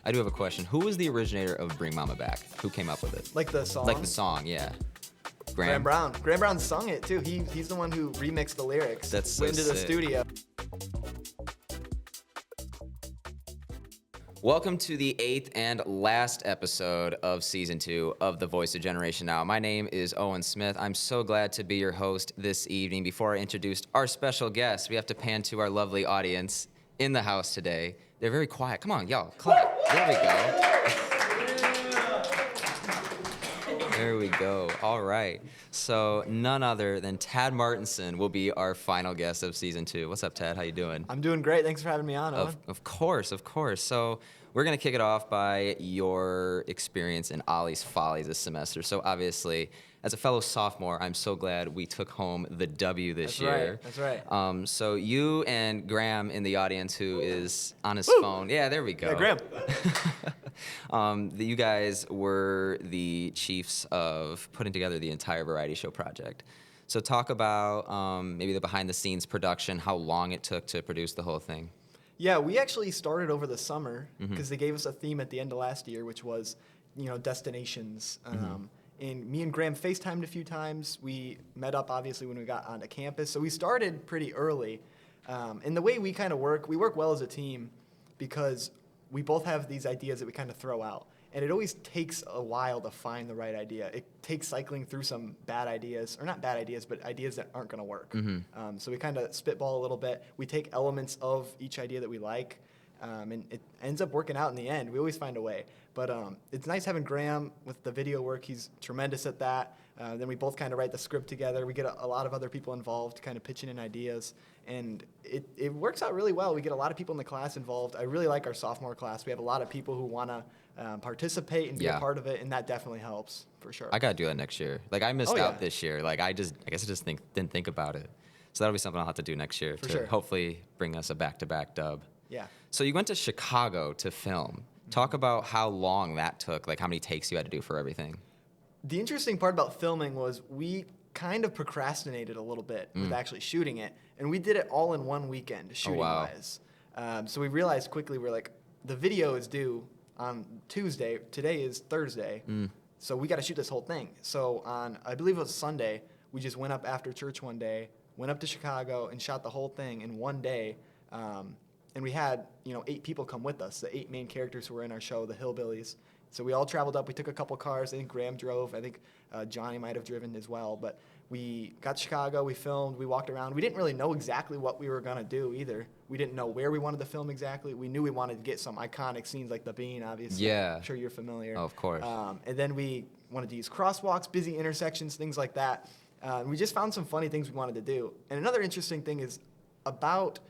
I do have a question. Who was the originator of Bring Mama Back? Who came up with it? Like the song? Like the song, yeah. Graham Brown. Graham Brown sung it too. He's the one who remixed the lyrics. That's so Went into the sick. studio. Welcome to the 8th and last episode of Season 2 of The Voice of Generation Now. My name is Owen Smith. I'm so glad to be your host this evening. Before I introduce our special guest, we have to pan to our lovely audience in the house today. They're very quiet. Come on, y'all, clap. There we go. There we go. All right. So none other than Tad Martinson will be our final guest of Season 2. What's up, Tad? How you doing? I'm doing great. Thanks for having me on, Owen. Of course. So we're going to kick it off by your experience in Ollie's Follies this semester. So obviously, as a fellow sophomore, I'm so glad we took home the W this year. That's right. So you and Graham in the audience, who is on his phone. Yeah, there we go. Yeah, Graham. You guys were the chiefs of putting together the entire variety show project. So talk about maybe the behind-the-scenes production, how long it took to produce the whole thing. Yeah, we actually started over the summer because they gave us a theme at the end of last year, which was, destinations. And me and Graham FaceTimed a few times. We met up, obviously, when we got onto campus. So we started pretty early. And the way we kind of work, we work well as a team because we both have these ideas that we kind of throw out. And it always takes a while to find the right idea. It takes cycling through some bad ideas, or not bad ideas, but ideas that aren't going to work. So we kind of spitball a little bit. We take elements of each idea that we like, and it ends up working out in the end. We always find a way. But it's nice having Graham with the video work. He's tremendous at that. Then we both kind of write the script together. We get a lot of other people involved, kind of pitching in ideas. And it works out really well. We get a lot of people in the class involved. I really like our sophomore class. We have a lot of people who want to participate and be a part of it, and that definitely helps for sure. I gotta do that next year. Like I missed out this year. Like I guess I just didn't think about it. So that'll be something I'll have to do next year to hopefully bring us a back-to-back dub. Yeah. So you went to Chicago to film. Talk about how long that took. Like how many takes you had to do for everything. The interesting part about filming was we kind of procrastinated a little bit with actually shooting it, and we did it all in one weekend shooting-wise. So we realized quickly we're like, the video is due on Tuesday. Today is Thursday. So we got to shoot this whole thing. So on, I believe it was Sunday, we just went up after church one day, went up to Chicago and shot the whole thing in one day. And we had, 8 people come with us, the 8 main characters who were in our show, the Hillbillies. So we all traveled up. We took a couple cars. I think Graham drove. I think Johnny might have driven as well. But we got to Chicago. We filmed. We walked around. We didn't really know exactly what we were going to do either. We didn't know where we wanted to film exactly. We knew we wanted to get some iconic scenes like the Bean, obviously. Yeah. I'm sure you're familiar. Oh, of course. And then we wanted to use crosswalks, busy intersections, things like that. We just found some funny things we wanted to do. And another interesting thing is about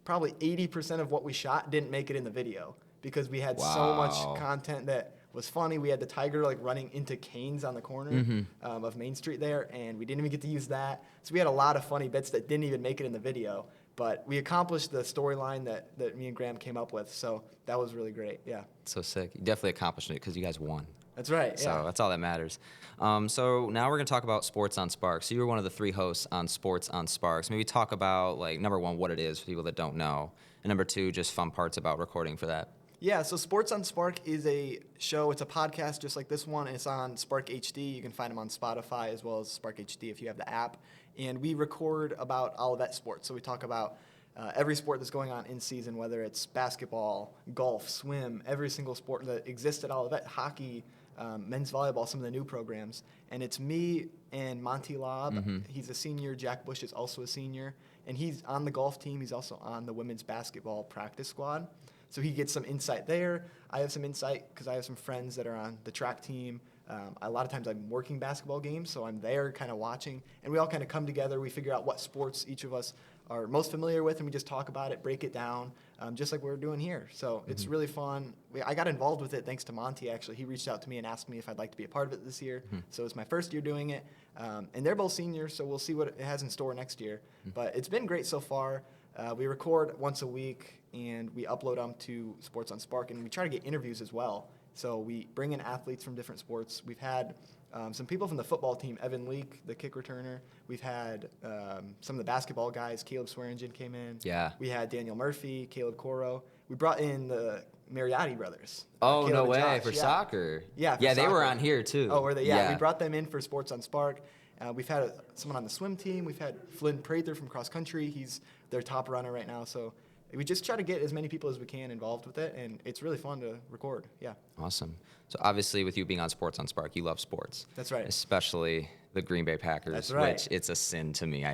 probably 80% of what we shot didn't make it in the video because we had so much content that was funny. We had the tiger running into canes on the corner of Main Street there, and we didn't even get to use that. So we had a lot of funny bits that didn't even make it in the video, but we accomplished the storyline that me and Graham came up with, so that was really great, yeah. So sick. You definitely accomplished it because you guys won. That's right, yeah. So that's all that matters. So now we're going to talk about Sports on Spark. So you were one of the 3 hosts on Sports on Spark. So maybe talk about, number 1, what it is for people that don't know, and number 2, just fun parts about recording for that. Yeah, so Sports on Spark is a show. It's a podcast just like this one. It's on Spark.HD. You can find them on Spotify as well as Spark.HD if you have the app. And we record about Olivet sports. So we talk about every sport that's going on in season, whether it's basketball, golf, swim, every single sport that exists at Olivet, hockey, men's volleyball, some of the new programs. And it's me and Monty Lobb. He's a senior. Jack Bush is also a senior. And he's on the golf team. He's also on the women's basketball practice squad. So he gets some insight there. I have some insight because I have some friends that are on the track team. A lot of times I'm working basketball games, so I'm there kind of watching. And we all kind of come together. We figure out what sports each of us are most familiar with, and we just talk about it, break it down, just like we're doing here. So it's really fun. I got involved with it thanks to Monty, actually. He reached out to me and asked me if I'd like to be a part of it this year. So it's my first year doing it. And they're both seniors, so we'll see what it has in store next year. But it's been great so far. We record once a week, and we upload them to Sports on Spark, and we try to get interviews as well. So we bring in athletes from different sports. We've had some people from the football team, Evan Leak, the kick returner. We've had some of the basketball guys. Caleb Swearingen came in. Yeah. We had Daniel Murphy, Caleb Coro. We brought in the Mariotti brothers. Oh, no Caleb and way, Josh, for yeah. soccer. Yeah, for Yeah, they were soccer. on here too. Oh, were they? Yeah, we brought them in for Sports on Spark. We've had someone on the swim team. We've had Flynn Prather from cross country. He's their top runner right now. So we just try to get as many people as we can involved with it, and it's really fun to record. Yeah. Awesome. So obviously, with you being on Sports on Spark, you love sports. That's right. Especially the Green Bay Packers, That's right. which it's a sin to me.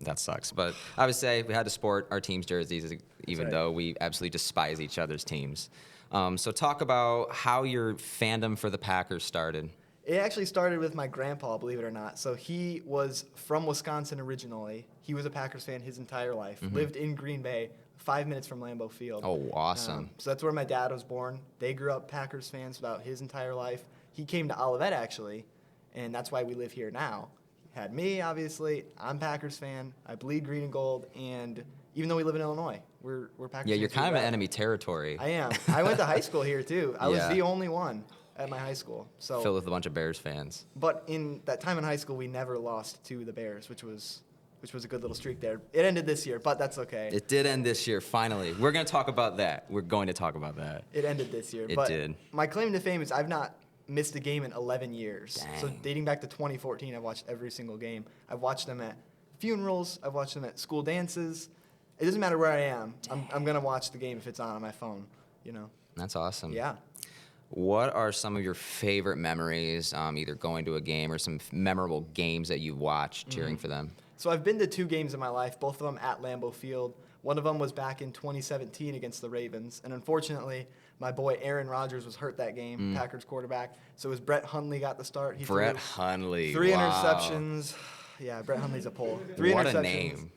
That sucks. But I would say we had to sport our team's jerseys, even right. though we absolutely despise each other's teams. So talk about how your fandom for the Packers started. It actually started with my grandpa, believe it or not. So he was from Wisconsin originally. He was a Packers fan his entire life. Lived in Green Bay, 5 minutes from Lambeau Field. Oh, awesome. So that's where my dad was born. They grew up Packers fans about his entire life. He came to Olivet, actually, and that's why we live here now. He had me, obviously. I'm Packers fan. I bleed green and gold, and even though we live in Illinois, we're Packers Yeah, you're fans kind of as an well. enemy territory. I am. I went to high school here, too. I was Yeah. the only one at my high school. So, Filled with a bunch of Bears fans. but in that time in high school, we never lost to the Bears, which was a good little streak there. It ended this year, but that's okay. It did end this year, finally. We're going to talk about that. We're going to talk about that. It ended this year. It but did. My claim to fame is I've not missed a game in 11 years. So Dang. dating back to 2014, I've watched every single game. I've watched them at funerals. I've watched them at school dances. It doesn't matter where I am. I'm going to watch the game if it's on my phone, you know. That's awesome. Yeah. What are some of your favorite memories, either going to a game or some memorable games that you've watched cheering for them? So I've been to 2 games in my life, both of them at Lambeau Field. One of them was back in 2017 against the Ravens. And unfortunately, my boy Aaron Rodgers was hurt that game, Packers quarterback. So it was Brett Hundley got the start. He Brett threw Hundley. 3 wow. interceptions. Yeah, Brett Hundley's a pole. 3 What a interceptions. name.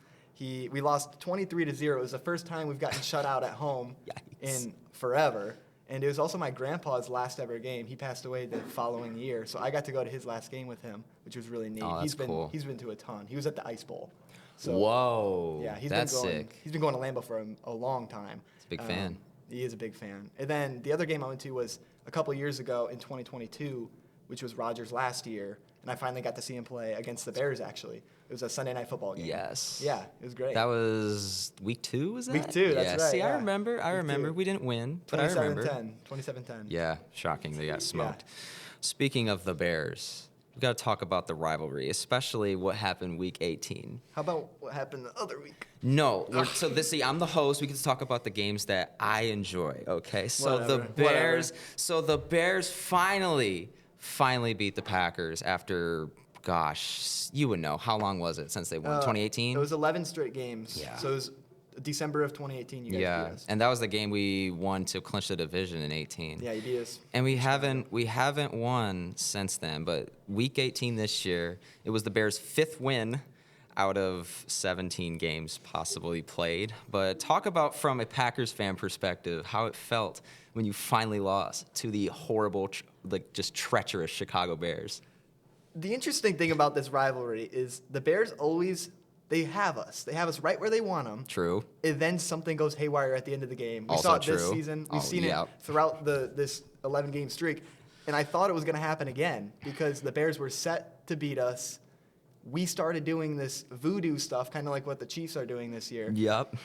We lost 23-0. It was the first time we've gotten shut out at home Yikes. in forever. And it was also my grandpa's last ever game. He passed away the following year. So I got to go to his last game with him, which was really neat. Oh, that's cool. He's been to a ton. He was at the Ice Bowl. So, Whoa. yeah, that's been going, sick. He's been going to Lambeau for a long time. He's a big fan. He is a big fan. And then the other game I went to was a couple years ago in 2022, which was Rodgers' last year. And I finally got to see him play against the Bears, actually. It was a Sunday night football game. Yes. Yeah, it was great. That was week 2, was that? Week 2, that's yeah. right, See, I yeah. remember. Week 2. We didn't win, but I remember. 27-10. Yeah, shocking. They got smoked. Speaking of the Bears, we got to talk about the rivalry, especially what happened week 18. How about what happened the other week? No, I'm the host. We can talk about the games that I enjoy. Okay, so the Whatever. the Bears finally beat the Packers after, gosh, you would know. How long was it since they won? 2018. It was 11 straight games. Yeah. So it was December of 2018. You guys beat us. and that was the game we won to clinch the division in 18. Yeah, you beat us. And we haven't won since then. But week 18 this year, it was the Bears' 5th win out of 17 games possibly played. But talk about, from a Packers fan perspective, how it felt when you finally lost to the horrible, just treacherous Chicago Bears. The interesting thing about this rivalry is the Bears they have us. They have us right where they want them. True. And then something goes haywire at the end of the game. We Also saw it this true. season. We've Oh, seen yeah. it throughout this 11-game streak. And I thought it was going to happen again because the Bears were set to beat us. We started doing this voodoo stuff, kind of like what the Chiefs are doing this year. Yep.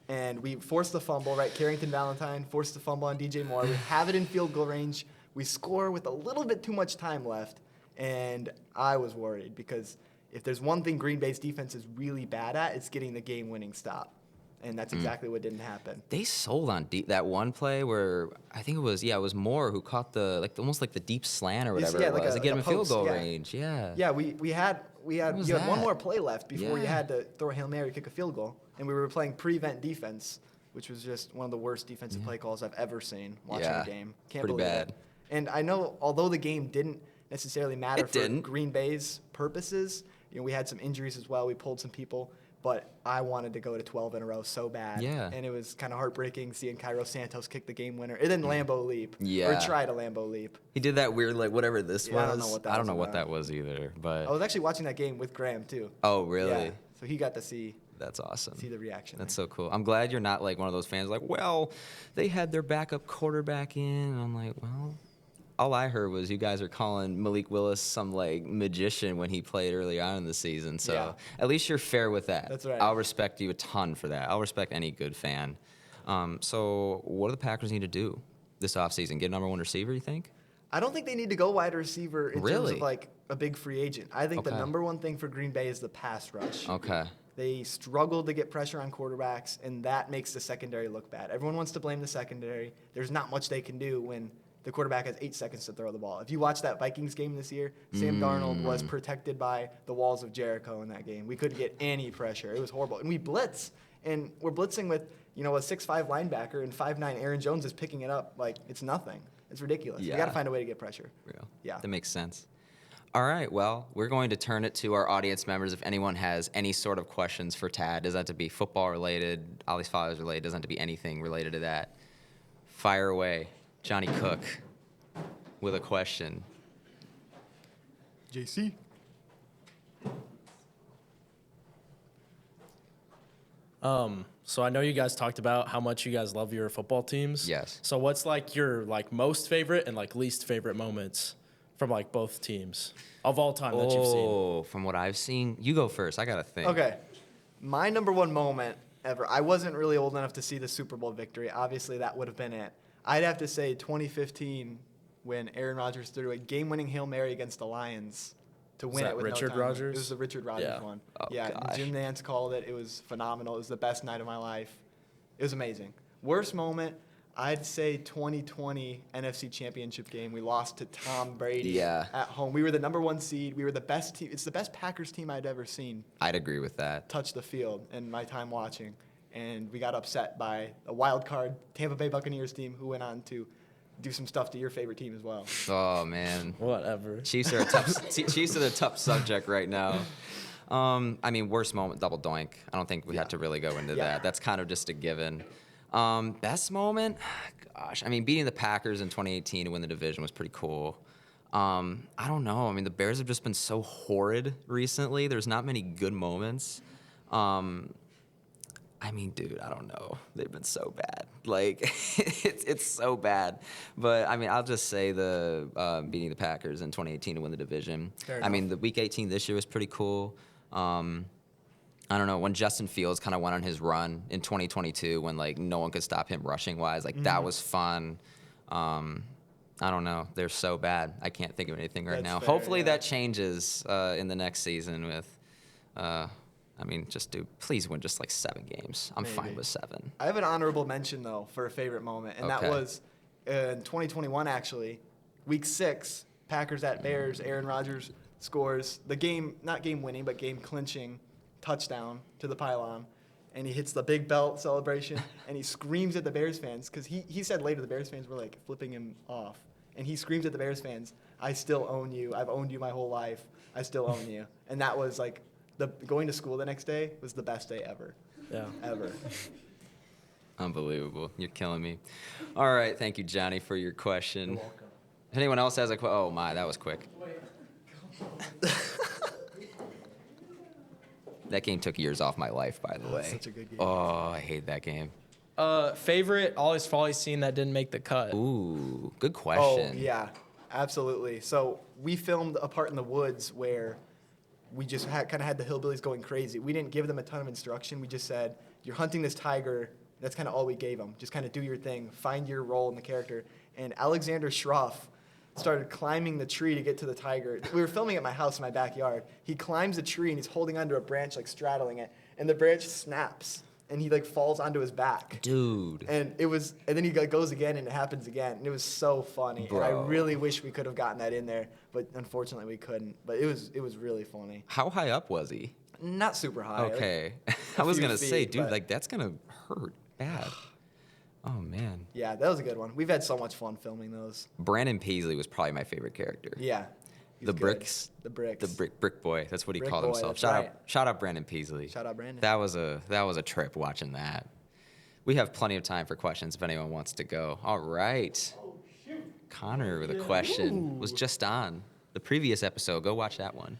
And we forced the fumble, right? Carrington Valentine forced the fumble on DJ Moore. We have it in field goal range. We score with a little bit too much time left. And I was worried because if there's one thing Green Bay's defense is really bad at, it's getting the game-winning stop. And that's exactly what didn't happen. They sold on that one play where I think it was Moore who caught almost like the deep slant or whatever it was to get him in field goal range. Yeah. Yeah, you had was one that? more play left before you Yeah. had to throw a Hail Mary, kick a field goal. And we were playing prevent defense, which was just one of the worst defensive play calls I've ever seen watching Yeah. a game. Can't Pretty believe bad. it. And I know, although the game didn't necessarily matter for didn't. Green Bay's purposes, we had some injuries as well. We pulled some people. But I wanted to go to 12 in a row so bad. Yeah. And it was kind of heartbreaking seeing Cairo Santos kick the game winner. And then Lambeau leap. Yeah. Or try to Lambeau leap. He did that weird, whatever this Yeah, was. I don't know what that I don't was know what about. that was either. But I was actually watching that game with Graham, too. oh, really? Yeah. So he got to see That's awesome. the reaction. That's so cool. I'm glad you're not like one of those fans like, well, they had their backup quarterback in. And I'm like, well, all I heard was you guys are calling Malik Willis some magician when he played early on in the season. So Yeah. at least you're fair with that. That's right. I'll respect you a ton for that. I'll respect any good fan. So what do the Packers need to do this offseason? Get a number one receiver, you think? I don't think they need to go wide receiver in terms Really? of like a big free agent. I think the Okay. number one thing for Green Bay is the pass rush. Okay. They struggle to get pressure on quarterbacks, and that makes the secondary look bad. Everyone wants to blame the secondary. There's not much they can do when the quarterback has 8 seconds to throw the ball. If you watch that Vikings game this year, Sam Darnold was protected by the walls of Jericho in that game. We couldn't get any pressure. It was horrible. And we blitz, and we're blitzing with, a 6'5" linebacker, and 5'9" Aaron Jones is picking it up like it's nothing. It's ridiculous. Yeah. We got to find a way to get pressure. Real. Yeah. That makes sense. All right. Well, we're going to turn it to our audience members. If anyone has any sort of questions for Tad, does that have to be football related, Ollie's Fathers related, doesn't have to be anything related to that. Fire away. Johnny Cook with a question. JC. So I know you guys talked about how much you guys love your football teams. Yes. So what's like your most favorite and least favorite moments from both teams of all time that you've seen? Oh, from what I've seen, you go first. I got to think. Okay. My number one moment ever, I wasn't really old enough to see the Super Bowl victory. Obviously, that would have been it. I'd have to say 2015 when Aaron Rodgers threw a game-winning Hail Mary against the Lions to win that it with Richard no time. Rodgers? It was the Richard Rodgers Yeah. one. Oh, yeah, gosh. Jim Nantz called it. It was phenomenal. It was the best night of my life. It was amazing. Worst moment, I'd say 2020 NFC Championship game. We lost to Tom Brady Yeah. at home. We were the number one seed. We were the best team. It's the best Packers team I'd ever seen I'd agree with that. touch the field in my time watching. And we got upset by a wild card Tampa Bay Buccaneers team who went on to do some stuff to your favorite team as well. Oh, man. Whatever. Chiefs are a tough subject right now. Worst moment, double doink. I don't think we have to really go into Yeah. that. That's kind of just a given. Best moment, gosh. Beating the Packers in 2018 to win the division was pretty cool. I don't know. The Bears have just been so horrid recently. There's not many good moments. Dude, I don't know. They've been so bad. It's so bad. But I'll just say the beating the Packers in 2018 to win the division. Fair enough. The Week 18 this year was pretty cool. I don't know, when Justin Fields kind of went on his run in 2022 when no one could stop him rushing wise, that was fun. I don't know. They're so bad. I can't think of anything right That's now. fair, Hopefully yeah. that changes in the next season with please win just 7 games. I'm fine Maybe. with 7. I have an honorable mention, though, for a favorite moment, and Okay. that was in 2021, actually. Week 6, Packers at Bears. Aaron Rodgers scores the game, not game-winning, but game-clinching touchdown to the pylon, and he hits the big belt celebration, and he screams at the Bears fans, because he said later the Bears fans were, flipping him off, and he screams at the Bears fans, "I still own you. I've owned you my whole life. I still own you." And that was, going to school the next day was the best day ever. Yeah. Ever. Unbelievable. You're killing me. All right. Thank you, Johnny, for your question. You're welcome. If anyone else has a question, oh my, that was quick. That game took years off my life, by the way. Such a good game. Oh, I hate that game. Favorite Ollie's Folly scene that didn't make the cut. Ooh, good question. Oh, yeah, absolutely. So we filmed a part in the woods where we just kind of had the hillbillies going crazy. We didn't give them a ton of instruction. We just said, you're hunting this tiger. That's kind of all we gave them. Just kind of do your thing. Find your role in the character. And Alexander Schroff started climbing the tree to get to the tiger. We were filming at my house in my backyard. He climbs a tree, and he's holding onto a branch, straddling it. And the branch snaps, and he, falls onto his back. Dude. And then he goes again, and it happens again, and it was so funny. And I Bro. really wish we could have gotten that in there, but unfortunately we couldn't. But it was really funny. How high up was he? Not super high. Okay. a I was few going to say, feet, dude, but- that's going to hurt bad. Oh, man. Yeah, that was a good one. We've had so much fun filming those. Brandon Peasley was probably my favorite character. Yeah. he's The good. bricks. The bricks. The brick boy. That's what he Brick called boy, himself. that's right. Shout out Brandon Peasley. Shout out Brandon. That was a trip watching that. We have plenty of time for questions if anyone wants to go. All right. Connor with a question was just on the previous episode. Go watch that one.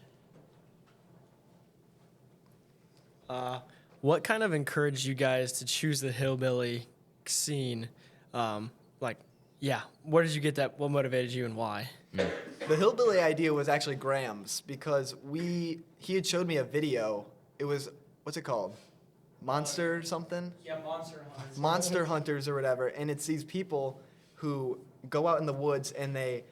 What kind of encouraged you guys to choose the hillbilly scene? Where did you get that? What motivated you and why? The hillbilly idea was actually Graham's because he had showed me a video. It was, what's it called? Monster something. Yeah, Monster Hunters. Monster hunters or whatever, and it's these people who go out in the woods and they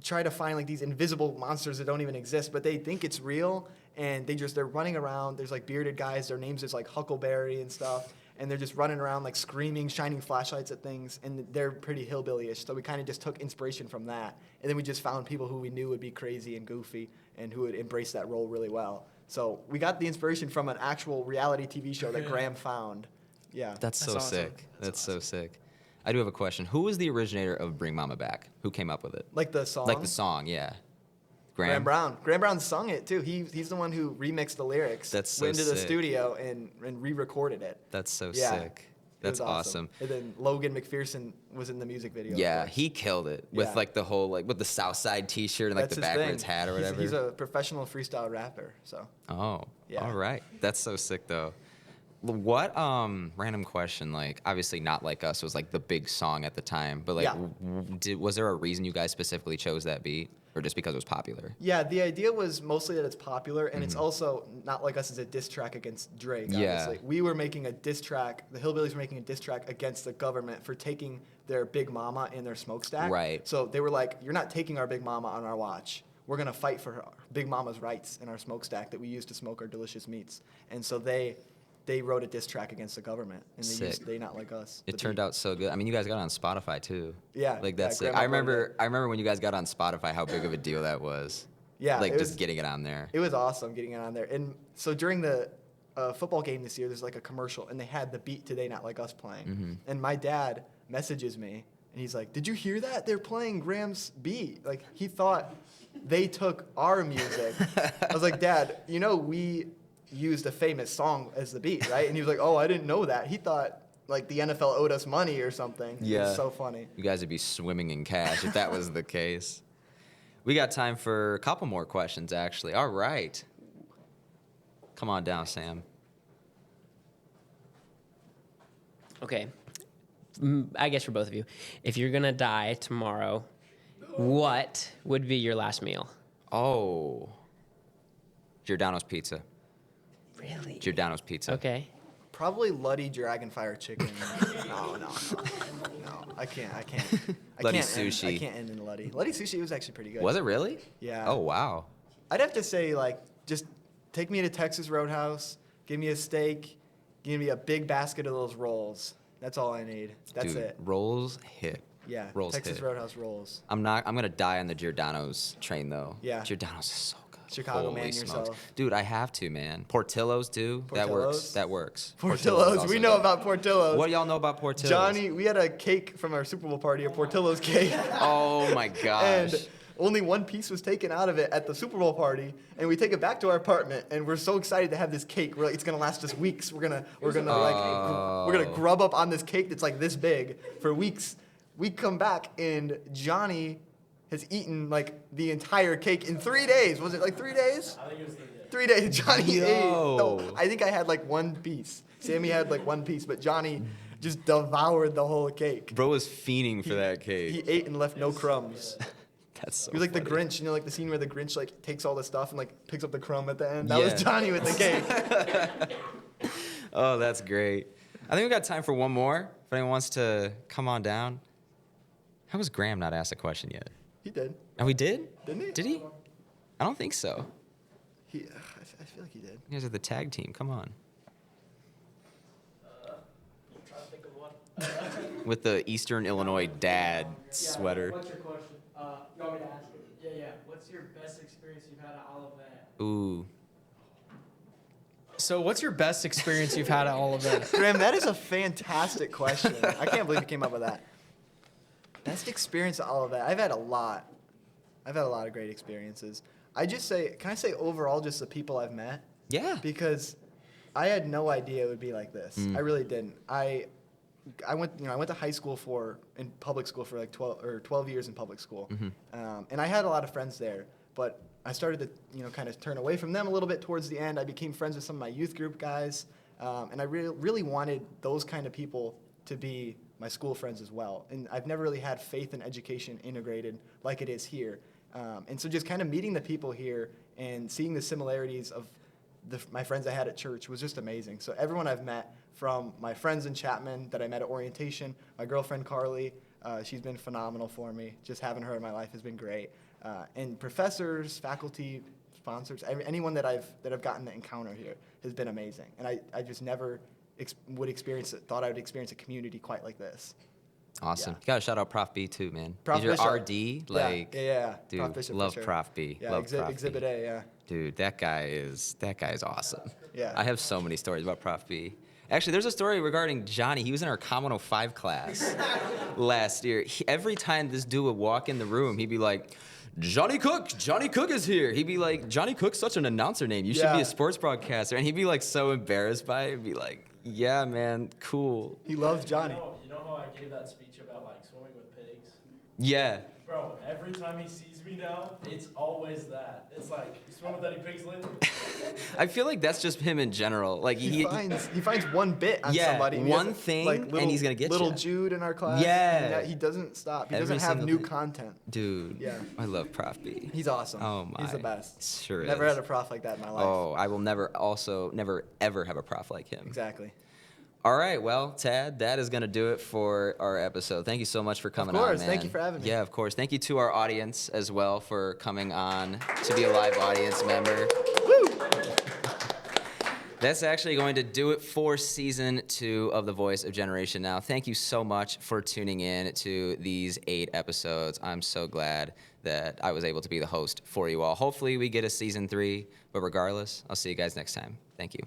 try to find like these invisible monsters that don't even exist, but they think it's real, and they're running around. There's like bearded guys, their names is like Huckleberry and stuff, and they're just running around like screaming, shining flashlights at things, and they're pretty hillbilly-ish. So we kind of just took inspiration from that, and then we just found people who we knew would be crazy and goofy and who would embrace that role really well. So we got the inspiration from an actual reality TV show that Graham found. Yeah. That's so That's awesome. sick. That's so sick. I do have a question. Who was the originator of Bring Mama Back? Who came up with it? Like the song? Like the song, yeah. Graham Brown. Graham Brown sung it too. He's the one who remixed the lyrics. That's so went into the sick. studio and re-recorded it. That's so Yeah. sick. That's It was awesome. And then Logan McPherson was in the music video. of Yeah, course. he killed it with Yeah. like the whole with the South Side T-shirt and like That's the his backwards thing. hat or whatever. He's a professional freestyle rapper. So Oh, Yeah. all right. That's so sick though. What random question? Like obviously not like us was like the big song at the time, but like Yeah. was there a reason you guys specifically chose that beat, or just because it was popular? yeah, the idea was mostly that it's popular, and it's also not like us as a diss track against Drake. Yeah. Obviously. We were making a diss track. The Hillbillies were making a diss track against the government for taking their Big Mama in their smokestack. Right. So they were like, "You're not taking our Big Mama on our watch. We're gonna fight for her Big Mama's rights in our smokestack that we use to smoke our delicious meats." And so they wrote a diss track against the government, and Sick. they not like us. It turned out so good. I mean, you guys got on Spotify too. Yeah, Like yeah, that's sick. Grandma I Blended. remember when you guys got on Spotify how big of a deal that was. Yeah, Like it just was- getting it on there. It was awesome getting it on there. And so during the football game this year, there's like a commercial, and they had the beat to They Not Like Us playing. Mm-hmm. And my dad messages me, and he's like, "Did you hear that? They're playing Graham's beat." Like, he thought they took our music. I was like, "Dad, you know we used a famous song as the beat, right?" And he was like, "Oh, I didn't know that." He thought like the NFL owed us money or something. It Yeah. was so funny. You guys would be swimming in cash if that was the case. We got time for a couple more questions, actually. All right. Come on down, Sam. Okay. I guess for both of you, if you're gonna die tomorrow, what would be your last meal? Oh. Giordano's Pizza. Really? Giordano's Pizza. Okay. Probably Luddy Dragonfire chicken. No. I can't. Luddy can't sushi. I can't end in Luddy. Luddy sushi was actually pretty good. Was it really? Yeah. Oh, wow. I'd have to say, like, just take me to Texas Roadhouse, give me a steak, give me a big basket of those rolls. That's all I need. That's Dude, it. rolls hit. Yeah. rolls Texas hit. Roadhouse rolls. I'm gonna die on the Giordano's train though. Yeah. Giordano's is so good. Chicago Holy man smokes. yourself. Dude, I have to, man. Portillo's too. That works. Portillo's? That works. Portillo's. also We know good. about Portillo's. What do y'all know about Portillo's? Johnny, we had a cake from our Super Bowl party, a Portillo's cake. Oh my gosh. And only one piece was taken out of it at the Super Bowl party, and we take it back to our apartment, and we're so excited to have this cake. We're like, it's gonna last us weeks. We're gonna grub up on this cake that's like this big for weeks. We come back, and Johnny has eaten like the entire cake in 3 days. Was it like 3 days? I think it was 3 days. Johnny ate. Yo. No, I think I had like one piece. Sammy had like one piece, but Johnny just devoured the whole cake. Bro was fiending for that cake. He ate and left no crumbs. That's so He was like the funny. Grinch, you know, like the scene where the Grinch like takes all the stuff and like picks up the crumb at the end. That Yeah. was Johnny with the cake. Oh, that's great. I think we got time for one more. If anyone wants to come on down. How was Graham not asked a question yet? He did. Oh, we did? Didn't he? Did he? I don't think so. I feel like he did. You guys are the tag team. Come on. With the Eastern Illinois dad sweater. What's your question? You want me to ask it? Yeah. What's your best experience you've had at Olivet? Ooh. So, what's your best experience you've had at Olivet? Graham, that is a fantastic question. I can't believe you came up with that. Best experience at all of that. I've had a lot. I've had a lot of great experiences. Can I say overall just the people I've met? Yeah. Because I had no idea it would be like this. I really didn't. I went to high school in public school for like 12 years in public school. And I had a lot of friends there, but I started to, kind of turn away from them a little bit towards the end. I became friends with some of my youth group guys. And I really wanted those kind of people to be my school friends as well. And I've never really had faith and education integrated like it is here. And so just kind of meeting the people here and seeing the similarities of my friends I had at church was just amazing. So everyone I've met, from my friends in Chapman that I met at orientation, my girlfriend Carly, she's been phenomenal for me. Just having her in my life has been great. And professors, faculty, sponsors, anyone that I've gotten to encounter here has been amazing. And I just never thought I would experience a community quite like this. Awesome. Yeah. You gotta shout out Prof B too, man. Prof He's your Bishop. RD. Like, yeah. dude, Prof Bishop for love sure. Prof B. Yeah, love Prof Exhibit B. A, yeah. Dude, that guy is awesome. Yeah. I have so many stories about Prof B. Actually, there's a story regarding Johnny. He was in our Com 105 class last year. Every time this dude would walk in the room, he'd be like, Johnny Cook is here. He'd be like, Johnny Cook's such an announcer name. You should be Yeah. a sports broadcaster. And he'd be like so embarrassed by it. He'd be like, yeah, man, cool. He loves Johnny. You know how I gave that speech about like swimming with pigs? Yeah. Bro, every time he sees me now, it's always that. It's like, you swim with any pigs lately? I feel like that's just him in general. Like He finds one bit on Yeah, somebody. and he one has, thing, like, and little, he's gonna get little ya. Jude in our class. Yeah. and he doesn't stop. He Every doesn't have single new thing. content. Dude, Yeah. I love Prof B. He's awesome. Oh my. He's the best. Sure Never is. had a prof like that in my life. Oh, I will never ever have a prof like him. Exactly. All right, well, Tad, that is going to do it for our episode. Thank you so much for coming on, course. man. Thank you for having me. Yeah, of course. Thank you to our audience as well for coming on to be a live audience member. Woo! That's actually going to do it for season 2 of The Voice of Generation Now. Thank you so much for tuning in to these 8 episodes. I'm so glad that I was able to be the host for you all. Hopefully we get a season 3, but regardless, I'll see you guys next time. Thank you.